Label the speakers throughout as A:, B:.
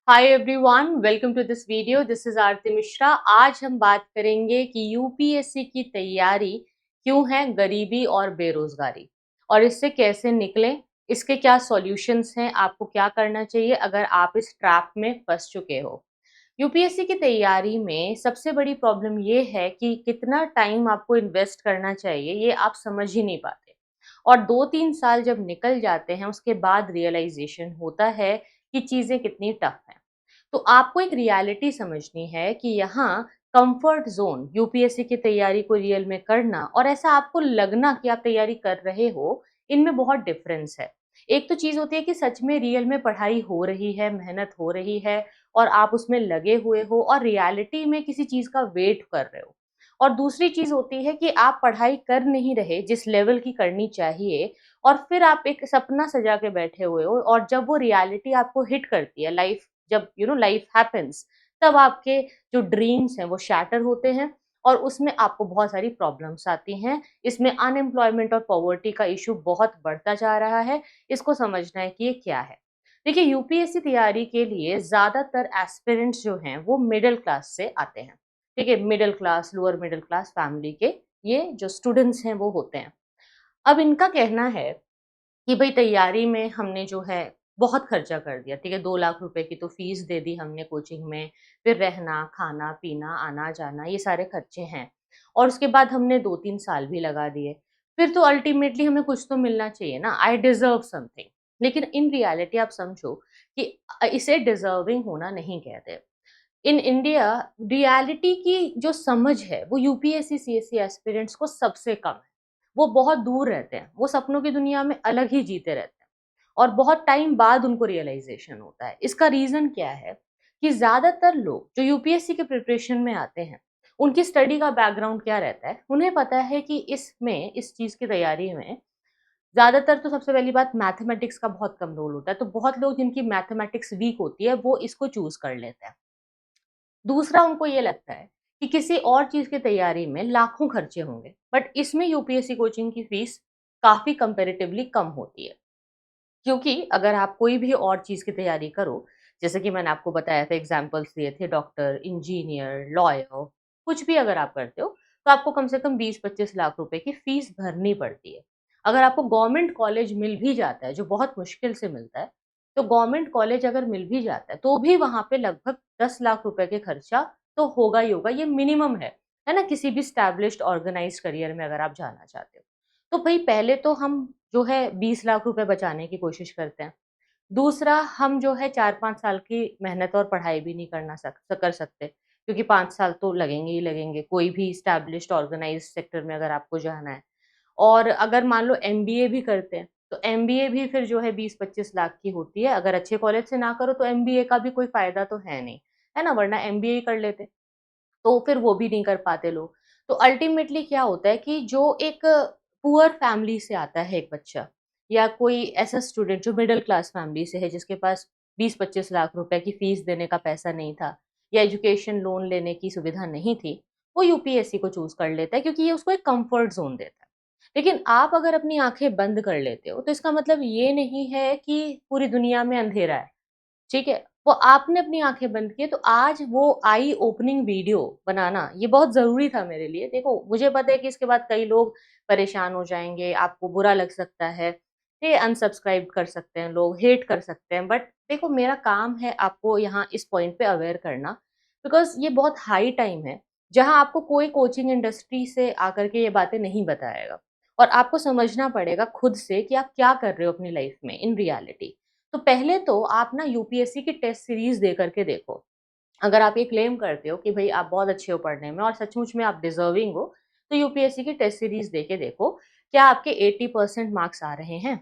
A: Hi everyone, welcome to this video. This is Aarti Mishra. आज हम बात करेंगे कि यूपीएससी की तैयारी क्यों है गरीबी और बेरोजगारी और इससे कैसे निकलें। इसके क्या सॉल्यूशंस हैं, आपको क्या करना चाहिए अगर आप इस ट्रैप में फंस चुके हो। यूपीएससी की तैयारी में सबसे बड़ी प्रॉब्लम ये है कि कितना टाइम आपको इन्वेस्ट करना चाहिए ये आप समझ ही नहीं पाते। और 2-3 साल जब निकल जाते हैं उसके बाद रियलाइजेशन होता है कि चीजें कितनी टफ हैं। तो आपको एक रियलिटी समझनी है कि यहाँ कंफर्ट जोन यूपीएससी की तैयारी को रियल में करना और ऐसा आपको लगना कि आप तैयारी कर रहे हो, इनमें बहुत डिफरेंस है। एक तो चीज होती है कि सच में रियल में पढ़ाई हो रही है, मेहनत हो रही है और आप उसमें लगे हुए हो और रियलिटी में किसी चीज का वेट कर रहे हो। और दूसरी चीज होती है कि आप पढ़ाई कर नहीं रहे जिस लेवल की करनी चाहिए और फिर आप एक सपना सजा के बैठे हुए हो और जब वो रियलिटी आपको हिट करती है, लाइफ जब लाइफ हैपेंस, तब आपके जो ड्रीम्स हैं वो शैटर होते हैं और उसमें आपको बहुत सारी प्रॉब्लम्स आती हैं। इसमें अनएम्प्लॉयमेंट और पॉवर्टी का इशू बहुत बढ़ता जा रहा है। इसको समझना है कि ये क्या है। देखिए, यूपीएससी तैयारी के लिए ज्यादातर एस्पिरेंट्स जो हैं वो मिडिल क्लास से आते हैं। ठीक है, middle class, lower middle class family के ये जो स्टूडेंट्स हैं वो होते हैं। अब इनका कहना है कि भई तैयारी में हमने जो है बहुत खर्चा कर दिया, ठीक है? 2 लाख रुपए की तो फीस दे दी हमने कोचिंग में, फिर रहना, खाना-पीना, आना-जाना ये सारे खर्चे हैं और उसके बाद हमने 2-3 साल भी लगा दिए। फिर तो अल्टीमेटली हमें कुछ तो मिलना चाहिए ना, आई डिज़र्व समथिंग। लेकिन इन रियलिटी आप समझो कि इसे डिज़र्विंग होना नहीं कहते। इन इंडिया रियलिटी की जो समझ है वो यूपीएससी, सीएससी एस्पिरेंट्स को सबसे कम है। वो बहुत दूर रहते हैं, वो सपनों की दुनिया में अलग ही जीते रहते हैं और बहुत टाइम बाद उनको रियलाइजेशन होता है। इसका रीजन क्या है कि ज्यादातर लोग जो यूपीएससी के प्रिपरेशन में आते हैं, उनकी स्टडी का बैकग्राउंड क्या रहता है, उन्हें पता है कि इसमें इस चीज की तैयारी में ज्यादातर तो सबसे पहली बात मैथमेटिक्स का बहुत कम रोल होता है। तो बहुत लोग जिनकी मैथमेटिक्स वीक होती है वो इसको चूज कर लेते हैं। दूसरा, उनको ये लगता है कि किसी और चीज की तैयारी में लाखों खर्चे होंगे, बट इसमें यूपीएससी कोचिंग की फीस काफी कंपैरेटिवली कम होती है। क्योंकि अगर आप कोई भी और चीज की तैयारी करो, जैसे कि मैंने आपको बताया था, एग्जाम्पल्स दिए थे, डॉक्टर, इंजीनियर, लॉयर, कुछ भी अगर आप करते हो तो आपको कम से कम 20-25 लाख रुपए की फीस भरनी पड़ती है। अगर आपको गवर्नमेंट कॉलेज मिल भी जाता है, जो बहुत मुश्किल से मिलता है, तो गवर्नमेंट कॉलेज अगर मिल भी जाता है तो भी वहां पे लगभग 10 लाख रुपए के खर्चा तो होगा ही होगा। ये मिनिमम है ना, किसी भी स्टैब्लिश्ड ऑर्गेनाइज करियर में अगर आप जाना चाहते हो। तो भाई पहले तो हम जो है 20 लाख रुपए बचाने की कोशिश करते हैं। दूसरा, हम जो है 4-5 साल की मेहनत और पढ़ाई भी नहीं कर सकते, क्योंकि 5 साल तो लगेंगे ही लगेंगे, कोई भी एस्टैब्लिश्ड ऑर्गेनाइज्ड सेक्टर में अगर आपको जाना है। और अगर मान लो एमबीए भी करते हैं, तो एमबीए भी फिर जो है 20-25 लाख की होती है। अगर अच्छे कॉलेज से ना करो तो एमबीए का भी कोई फ़ायदा तो है नहीं, है ना? वरना एमबीए ही कर लेते। तो फिर वो भी नहीं कर पाते लोग। तो अल्टीमेटली क्या होता है कि जो एक पुअर फैमिली से आता है एक बच्चा, या कोई ऐसा स्टूडेंट जो मिडिल क्लास फैमिली से है जिसके पास 20-25 लाख रुपए की फीस देने का पैसा नहीं था या एजुकेशन लोन लेने की सुविधा नहीं थी, वो यूपीएससी को चूज़ कर लेता है क्योंकि ये उसको एक कम्फर्ट ज़ोन देता है। लेकिन आप अगर अपनी आँखें बंद कर लेते हो, तो इसका मतलब ये नहीं है कि पूरी दुनिया में अंधेरा है। ठीक है? वो आपने अपनी आँखें बंद की है, तो आज वो आई ओपनिंग वीडियो बनाना ये बहुत ज़रूरी था मेरे लिए। देखो, मुझे पता है कि इसके बाद कई लोग परेशान हो जाएँगे, आपको बुरा लग सकता है, ये अनसब्सक्राइब कर सकते हैं लोग, हेट कर सकते हैं, बट देखो मेरा काम है आपको यहाँ इस पॉइंट पे अवेयर करना, बिकॉज़ ये बहुत हाई टाइम है, जहाँ आपको कोई कोचिंग इंडस्ट्री से आकर के ये बातें नहीं बताएगा और आपको समझना पड़ेगा खुद से कि आप क्या कर रहे हो अपनी लाइफ़ में इन रियलिटी। तो पहले तो आप ना यूपीएससी की टेस्ट सीरीज दे करके देखो। अगर आप ये क्लेम करते हो कि भई आप बहुत अच्छे हो पढ़ने में और सचमुच में आप डिज़र्विंग हो, तो यूपीएससी की टेस्ट सीरीज दे के देखो, क्या आपके 80% मार्क्स आ रहे हैं?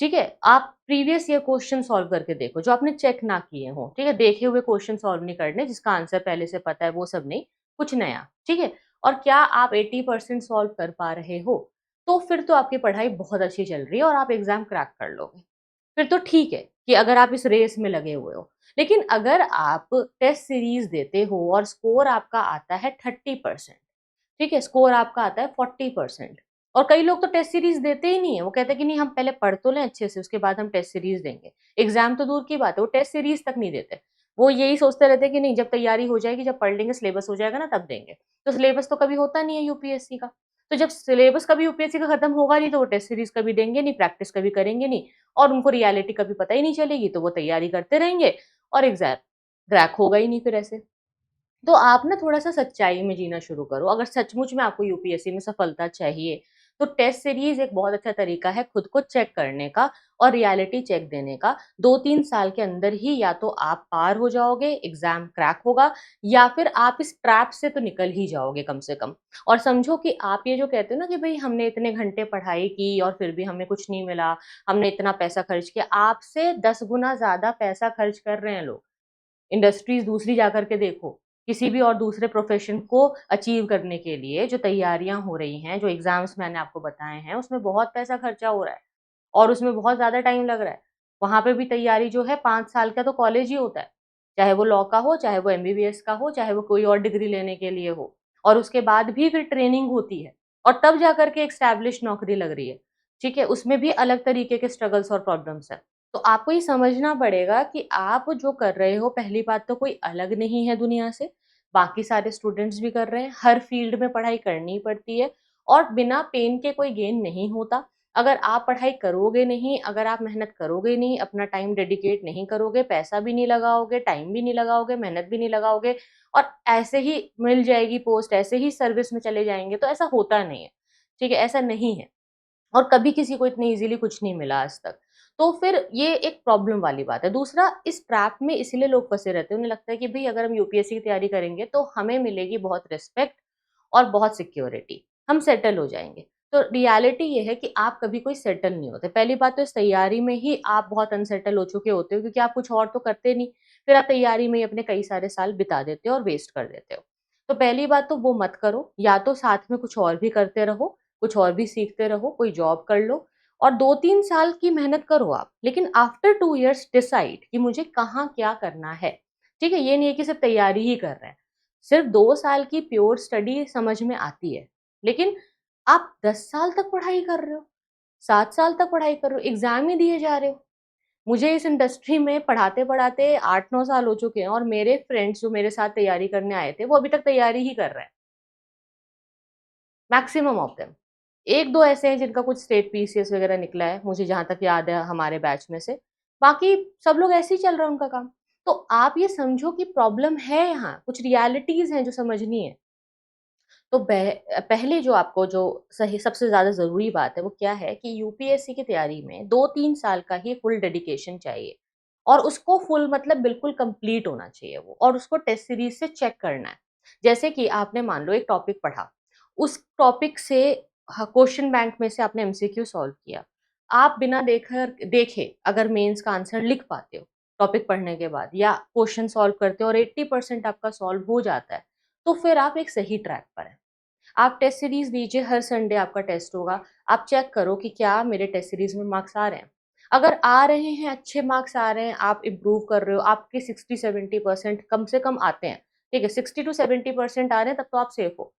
A: ठीक है? आप प्रीवियस ईयर क्वेश्चन सॉल्व करके देखो, जो आपने चेक ना किए हों, ठीक है? देखे हुए क्वेश्चन सॉल्व नहीं करने, जिसका आंसर पहले से पता है वो सब नहीं, कुछ नया, ठीक है? और क्या आप 80% सॉल्व कर पा रहे हो, तो फिर तो आपकी पढ़ाई बहुत अच्छी चल रही है और आप एग्ज़ाम क्रैक कर लोगे। फिर तो ठीक है कि अगर आप इस रेस में लगे हुए हो। लेकिन अगर आप टेस्ट सीरीज़ देते हो और स्कोर आपका आता है 30%, ठीक है? स्कोर आपका आता है 40%, और कई लोग तो टेस्ट सीरीज देते ही नहीं है, वो कहते हैं कि नहीं हम पहले पढ़ तो लें अच्छे से, उसके बाद हम टेस्ट सीरीज देंगे। एग्जाम तो दूर की बात है, वो टेस्ट सीरीज तक नहीं देते। वो यही सोचते रहते हैं कि नहीं जब तैयारी हो जाएगी, जब पढ़ लेंगे, सिलेबस हो जाएगा ना तब देंगे। तो सिलेबस तो कभी होता नहीं है यूपीएससी का। तो जब सिलेबस कभी यूपीएससी का खत्म होगा नहीं, तो वो टेस्ट सीरीज कभी देंगे नहीं, प्रैक्टिस कभी करेंगे नहीं, और उनको रियलिटी कभी पता ही नहीं चलेगी, तो वो तैयारी करते रहेंगे और एग्जाम क्रैक होगा ही नहीं फिर ऐसे। तो आप ना थोड़ा-सा सच्चाई में जीना शुरू करो। अगर सचमुच में आपको यूपीएससी में सफलता चाहिए, तो टेस्ट सीरीज़ एक बहुत अच्छा तरीका है खुद को चेक करने का और रियलिटी चेक देने का। 2-3 साल के अंदर ही या तो आप पार हो जाओगे, एग्ज़ाम क्रैक होगा, या फिर आप इस ट्रैप से तो निकल ही जाओगे कम से कम। और समझो कि आप ये जो कहते हो ना कि भई हमने इतने घंटे पढ़ाई की और फिर भी हमें कुछ नहीं मिला, हमने इतना पैसा खर्च किया, आपसे 10 गुना ज़्यादा पैसा खर्च कर रहे हैं लोग। इंडस्ट्रीज़ दूसरी जाकर के देखो, किसी भी और दूसरे प्रोफ़ेशन को अचीव करने के लिए जो तैयारियाँ हो रही हैं, जो एग्ज़ाम्स मैंने आपको बताए हैं, उसमें बहुत पैसा खर्चा हो रहा है और उसमें बहुत ज़्यादा टाइम लग रहा है। वहाँ पे भी तैयारी जो है 5 साल का तो कॉलेज ही होता है, चाहे वो लॉ का हो, चाहे वो एमबीबीएस का हो, चाहे वो कोई और डिग्री लेने के लिए हो, और उसके बाद भी फिर ट्रेनिंग होती है और तब जाकर के एक एस्टैब्लिश नौकरी लग रही है, ठीक है? उसमें भी अलग तरीके के स्ट्रगल्स और प्रॉब्लम्स हैं। तो आपको ये समझना पड़ेगा कि आप जो कर रहे हो, पहली बात तो कोई अलग नहीं है दुनिया से, बाकी सारे स्टूडेंट्स भी कर रहे हैं, हर फील्ड में पढ़ाई करनी ही पड़ती है और बिना पेन के कोई गेन नहीं होता। अगर आप पढ़ाई करोगे नहीं, अगर आप मेहनत करोगे नहीं, अपना टाइम डेडिकेट नहीं करोगे, पैसा भी नहीं लगाओगे, टाइम भी नहीं लगाओगे, मेहनत भी नहीं लगाओगे और ऐसे ही मिल जाएगी पोस्ट, ऐसे ही सर्विस में चले जाएँगे, तो ऐसा होता नहीं है, ठीक है? ऐसा नहीं है। और कभी किसी को इतनी ईज़िली कुछ नहीं मिला आज तक। तो फिर ये एक प्रॉब्लम वाली बात है। दूसरा, इस ट्रैप में इसीलिए लोग फँसे रहते हैं, उन्हें लगता है कि भई अगर हम यूपीएससी की तैयारी करेंगे तो हमें मिलेगी बहुत रिस्पेक्ट और बहुत सिक्योरिटी, हम सेटल हो जाएँगे। तो रियलिटी ये है कि आप कभी कोई सेटल नहीं होते। पहली बात तो इस तैयारी में ही आप बहुत अनसेटल हो चुके होते हो क्योंकि आप कुछ और तो करते नहीं, फिर आप तैयारी में ही अपने कई सारे साल बिता देते हो और वेस्ट कर देते हो। तो पहली बात तो वो मत करो, या तो साथ में कुछ और भी करते रहो, कुछ और भी सीखते रहो, कोई जॉब कर लो और 2-3 साल की मेहनत करो आप। लेकिन आफ्टर 2 इयर्स डिसाइड कि मुझे कहाँ क्या करना है। ठीक है? ये नहीं है कि सिर्फ़ तैयारी ही कर रहे हैं। सिर्फ़ 2 साल की प्योर स्टडी समझ में आती है। लेकिन आप 10 साल तक पढ़ाई कर रहे हो, 7 साल तक पढ़ाई कर रहे हो, एग्ज़ाम ही दिए जा रहे हो। मुझे इस इंडस्ट्री में पढ़ाते-पढ़ाते 8-9 साल हो चुके हैं और मेरे फ्रेंड्स जो मेरे साथ तैयारी करने आए थे, वो अभी तक तैयारी ही कर रहे हैं। Maximum of them. 1-2 ऐसे हैं जिनका कुछ स्टेट पीसीएस वगैरह निकला है, मुझे जहाँ तक याद है हमारे बैच में से। बाकी सब लोग ऐसे ही चल रहा है उनका काम। तो आप ये समझो कि प्रॉब्लम है यहाँ, कुछ रियलिटीज़ हैं जो समझनी है। तो पहले जो आपको जो सही सबसे ज़्यादा ज़रूरी बात है वो क्या है कि यूपीएससी की तैयारी में 2-3 साल का ही फुल डेडिकेशन चाहिए और उसको फुल मतलब बिल्कुल कंप्लीट होना चाहिए वो, और उसको टेस्ट सीरीज़ से चेक करना है। जैसे कि आपने मान लो एक टॉपिक पढ़ा, उस टॉपिक से क्वेश्चन बैंक में से आपने एमसीक्यू सॉल्व किया। आप बिना देखे अगर मेंस का आंसर लिख पाते हो टॉपिक पढ़ने के बाद या क्वेश्चन सॉल्व करते हो और 80% आपका सॉल्व हो जाता है, तो फिर आप एक सही ट्रैक पर हैं। आप टेस्ट सीरीज़ दीजिए, हर संडे आपका टेस्ट होगा। आप चेक करो कि क्या मेरे टेस्ट सीरीज़ में मार्क्स आ रहे हैं। अगर आ रहे हैं, अच्छे मार्क्स आ रहे हैं, आप इम्प्रूव कर रहे हो, आपके 60-70% कम से कम आते हैं, ठीक है? 60 टू 70% आ रहे हैं, तब तो आप सेफ हो।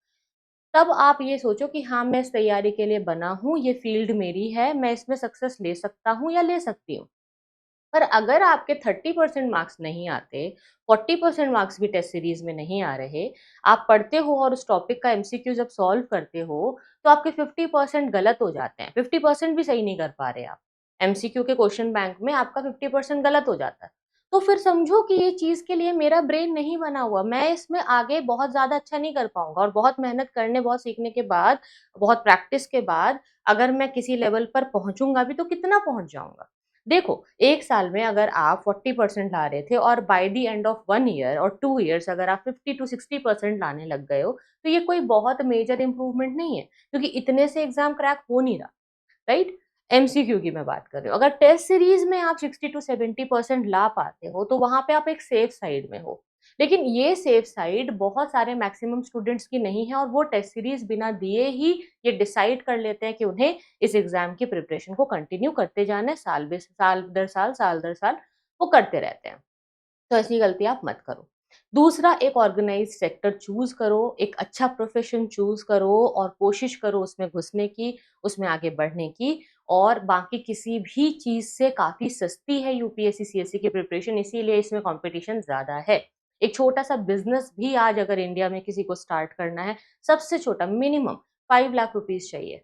A: तब आप ये सोचो कि हाँ, मैं इस तैयारी के लिए बना हूँ, ये फ़ील्ड मेरी है, मैं इसमें सक्सेस ले सकता हूँ या ले सकती हूँ। पर अगर आपके 30% मार्क्स नहीं आते, 40% मार्क्स भी टेस्ट सीरीज़ में नहीं आ रहे, आप पढ़ते हो और उस टॉपिक का एमसीक्यू जब सॉल्व करते हो, तो आपके 50% गलत हो जाते हैं, 50% भी सही नहीं कर पा रहे आप। एमसीक्यू के क्वेश्चन बैंक में आपका 50% गलत हो जाता है। तो फिर समझो कि ये चीज़ के लिए मेरा ब्रेन नहीं बना हुआ, मैं इसमें आगे बहुत ज़्यादा अच्छा नहीं कर पाऊँगा और बहुत मेहनत करने, बहुत सीखने के बाद, बहुत प्रैक्टिस के बाद अगर मैं किसी लेवल पर पहुँचूँगा भी तो कितना पहुँच जाऊँगा। देखो, 1 साल में अगर आप 40% ला रहे थे और by the end of 1 year और 2 इयर्स अगर आप 50 टू 60% लाने लग गए हो, तो ये कोई बहुत मेजर इम्प्रूवमेंट नहीं है, क्योंकि इतने से एग्ज़ाम क्रैक हो नहीं रहा, राइट? एमसीक्यू की मैं बात कर रही हूँ। अगर टेस्ट सीरीज़ में आप 60 टू 70% ला पाते हो, तो वहाँ पे आप एक सेफ साइड में हो। लेकिन ये सेफ साइड बहुत सारे मैक्सिमम स्टूडेंट्स की नहीं है और वो टेस्ट सीरीज़ बिना दिए ही ये डिसाइड कर लेते हैं कि उन्हें इस एग्ज़ाम की प्रिपरेशन को कंटिन्यू करते जाना है, साल दर साल, साल दर साल वो करते रहते हैं। तो ऐसी गलती आप मत करो। दूसरा, एक ऑर्गेनाइज्ड सेक्टर चूज़ करो, एक अच्छा प्रोफ़ेशन चूज़ करो और कोशिश करो उसमें घुसने की, उसमें आगे बढ़ने की, और बाकी किसी भी चीज़ से काफ़ी सस्ती है यूपीएससी, सीएसई की प्रिपरेशन, इसीलिए इसमें कॉम्पिटिशन ज़्यादा है। एक छोटा-सा बिज़नेस भी आज अगर इंडिया में किसी को स्टार्ट करना है, सबसे छोटा मिनिमम 5 लाख रुपीज़ चाहिए,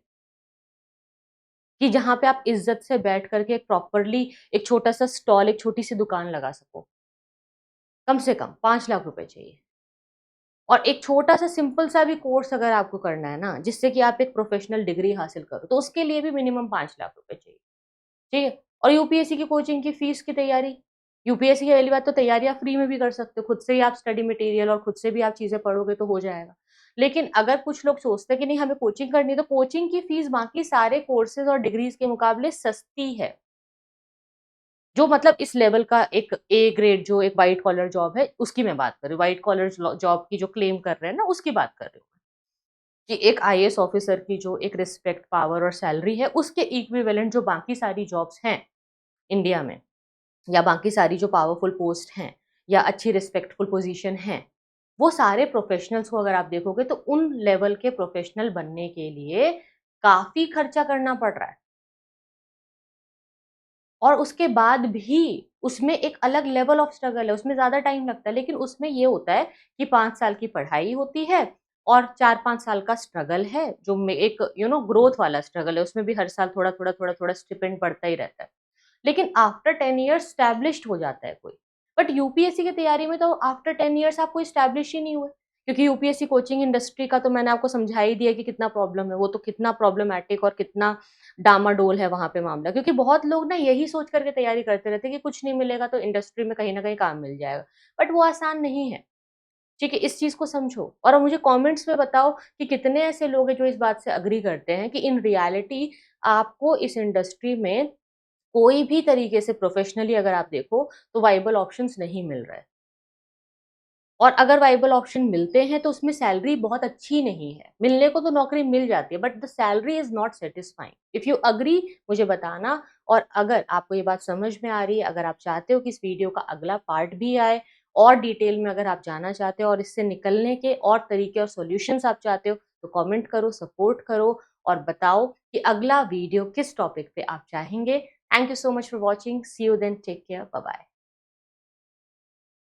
A: कि जहाँ पे आप इज़्ज़त से बैठ कर के प्रॉपरली एक छोटा-सा स्टॉल, एक छोटी-सी दुकान लगा सको। कम से कम 5 लाख रुपए चाहिए। और एक छोटा-सा सिंपल सा भी कोर्स अगर आपको करना है ना, जिससे कि आप एक प्रोफ़ेशनल डिग्री हासिल करो, तो उसके लिए भी मिनिमम 5 लाख रुपए चाहिए, ठीक है? और यूपीएससी की कोचिंग की फीस की तैयारी, यूपीएससी की पहली बात तो तैयारी आप फ्री में भी कर सकते हो, खुद से ही आप स्टडी मटेरियल और खुद से भी आप चीज़ें पढ़ोगे तो हो जाएगा। लेकिन अगर कुछ लोग सोचते हैं कि नहीं हमें कोचिंग करनी है, तो कोचिंग की फीस बाकी सारे कोर्सेज़ और डिग्रीज़ के मुकाबले सस्ती है। जो मतलब इस लेवल का एक ए ग्रेड जो एक व्हाइट कॉलर जॉब है, उसकी मैं बात कर रही हूँ। व्हाइट कॉलर जॉब की जो क्लेम कर रहे हैं ना, उसकी बात कर रही हूँ। कि एक आईएएस ऑफिसर की जो एक रिस्पेक्ट, पावर और सैलरी है, उसके इक्विवेलेंट जो बाकी सारी जॉब्स हैं इंडिया में, या बाकी सारी जो पावरफुल पोस्ट हैं, या अच्छी रिस्पेक्टफुल पोज़ीशन हैं, वो सारे प्रोफ़ेशनल्स को अगर आप देखोगे तो उन लेवल के प्रोफ़ेशनल बनने के लिए काफ़ी खर्चा करना पड़ रहा है। और उसके बाद भी उसमें एक अलग लेवल ऑफ स्ट्रगल है, उसमें ज़्यादा टाइम लगता है, लेकिन उसमें ये होता है कि 5 साल की पढ़ाई होती है और 4-5 साल का स्ट्रगल है, जो में एक ग्रोथ वाला स्ट्रगल है, उसमें भी हर साल थोड़ा-थोड़ा, थोड़ा-थोड़ा स्टिपेंड बढ़ता ही रहता है। लेकिन आफ्टर 10 इयर्स एस्टैब्लिश्ड हो जाता है कोई। बट यूपीएससी की तैयारी में तो आफ्टर 10 इयर्स आप कोई एस्टैब्लिश ही नहीं हुए। क्योंकि यूपीएससी कोचिंग इंडस्ट्री का तो मैंने आपको समझा ही दिया कि कितना प्रॉब्लम है, वो तो कितना प्रॉब्लमैटिक और कितना डामाडोल है वहाँ पे मामला। क्योंकि बहुत लोग ना यही सोच कर के तैयारी करते रहते हैं कि कुछ नहीं मिलेगा तो इंडस्ट्री में कहीं न कहीं काम मिल जाएगा। बट वो आसान नहीं है, ठीक है? इस चीज़ को समझो और अब मुझे कमेंट्स में बताओ कि कितने ऐसे लोग हैं जो इस बात से एग्री करते हैं कि इन रियलिटी आपको इस इंडस्ट्री में कोई भी तरीके से प्रोफेशनली अगर आप देखो तो वाइबल ऑप्शंस नहीं मिल रहे हैं। और अगर वाइबल ऑप्शन मिलते हैं तो उसमें सैलरी बहुत अच्छी नहीं है। मिलने को तो नौकरी मिल जाती है but the salary is not satisfying. If you agree मुझे बताना। और अगर आपको ये बात समझ में आ रही है, अगर आप चाहते हो कि इस वीडियो का अगला पार्ट भी आए और डिटेल में अगर आप जानना चाहते हो और इससे निकलने के और तरीके और सॉल्यूशंस आप चाहते हो, तो कमेंट करो, सपोर्ट करो और बताओ कि अगला वीडियो किस टॉपिक पे आप चाहेंगे। Thank you so much for watching. See you then, take care, bye bye.